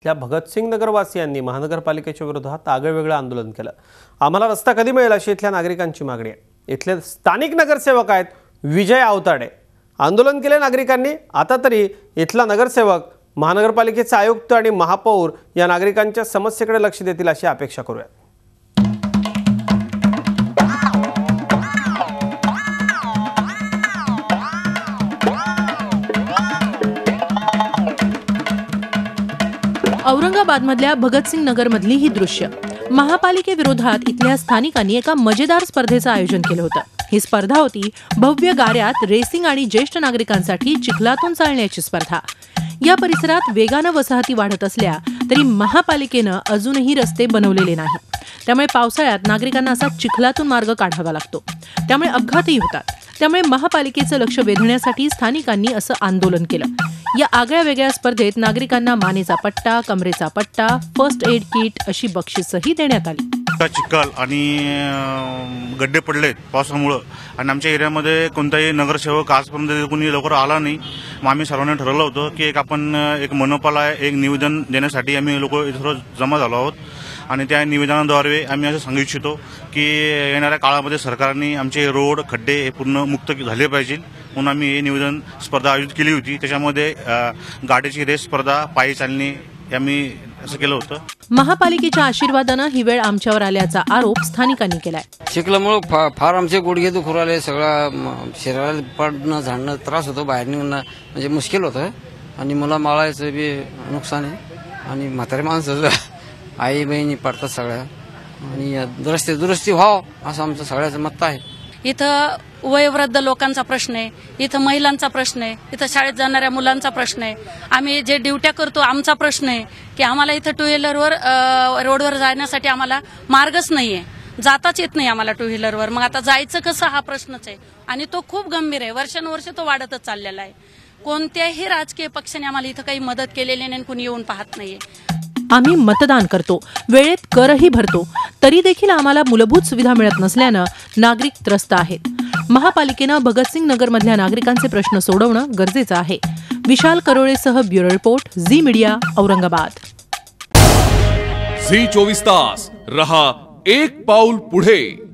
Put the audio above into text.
इथल्या भगतसिंग नगरवासियांनी महानगरपालिकेच्या विरोधात आगळेवेगळं आंदोलन केलं। आम्हाला रस्ता कधी मिळेल अशी इथल्या नागरिकांची मागणी आहे। इथले स्थानिक नगरसेवक आहेत विजय आवताडे। आंदोलन केले नागरिकांनी। आता तरी इथला नगरसेवक महानगरपालिकेचे आयुक्त आणि महापौर या नागरिकांच्या समस्येकडे लक्ष देतील अशी अपेक्षा करूया। औरंगाबादमधल्या भगतसिंग नगरमधली ही दृश्य। महापालिकेविरोधात इथल्या स्थानिकांनी एका मजेदार स्पर्धेचं आयोजन केलं होतं। ही स्पर्धा होती भव्य गाऱ्यात रेसिंग आणि ज्येष्ठ नागरिकांसाठी चिखलातून चालण्याची स्पर्धा। या परिसरात वेगानं वसाहती वाढत असल्या तरी महापालिकेनं अजूनही रस्ते बनवलेले नाही। त्यामुळे पावसाळ्यात नागरिकांना असा चिखलातून मार्ग काढावा लागतो। त्यामुळे अपघातही होतात। त्यामुळे महापालिकेचं लक्ष वेधण्यासाठी स्थानिकांनी असं आंदोलन केलं। या आगळ्या वेगळ्या स्पर्धेत नागरिकांना मानेचा पट्टा, कमरेचा पट्टा, फर्स्ट एड किट अशी बक्षीसही देण्यात आली। चिखल आणि गड्डे पडलेत पावसामुळे आणि आमच्या एरियामध्ये कोणताही नगरसेवक आजपर्यंत कोणी लवकर आला नाही। मग आम्ही सर्वांनी ठरवलं होतं की आपण एक मनपाला एक निवेदन देण्यासाठी आम्ही लोक इथं जमा झालो आहोत आणि त्या निवेदनाद्वारे आम्ही असं सांगू इच्छितो की येणाऱ्या काळामध्ये सरकारने आमचे रोड खड्डे हे पूर्ण मुक्त झाले पाहिजे म्हणून आम्ही हे निवेदन स्पर्धा आयोजित केली होती। त्याच्यामध्ये गाडीची रेस स्पर्धा, पायी चालणी आम्ही असं केलं होतं। महापालिकेच्या आशीर्वादानं ही वेळ आमच्यावर आल्याचा आरोप स्थानिकांनी केलाय। चिखलामुळे फार आमचे गुडघे दुखू राहिले, सगळं शरीराला पडणं झाडणं त्रास होतो, बाहेर निघणं म्हणजे मुश्किल होतं आणि मला माळायचं बी नुकसान आहे आणि म्हातारे माणसं आई बहिणी पडतात सगळ्या आणि दुरुस्ती व्हावं असं आमचं सगळ्याचं मत आहे। इथं वयोवृद्ध लोकांचा प्रश्न आहे, इथं महिलांचा प्रश्न आहे, इथं शाळेत जाणाऱ्या मुलांचा प्रश्न आहे, आम्ही जे ड्युट्या करतो आमचा प्रश्न आहे की आम्हाला इथं टू व्हीलरवर रोडवर जाण्यासाठी आम्हाला मार्गच नाहीये, जाताच येत नाही आम्हाला टू व्हीलरवर। मग आता जायचं कसं हा प्रश्नच आहे आणि तो खूप गंभीर आहे। वर्षानुवर्ष तो वाढतच चाललेला आहे। कोणत्याही राजकीय पक्षाने आम्हाला इथं काही मदत केलेली नाही, कुणी येऊन पाहत नाहीये। आम्ही मतदान करतो, वेळेत करही भरतो, तरी देखील आम्हाला मूलभूत सुविधा मिळत नसल्यानं नागरिक त्रस्त आहेत। महापालिकेनं भगतसिंग नगरमधल्या नागरिकांचे प्रश्न सोडवणं गरजेचं आहे। विशाल करोळेसह bureau report, Zee media, Aurangabad. Zee 24 तास रहा एक पाऊल पुढे।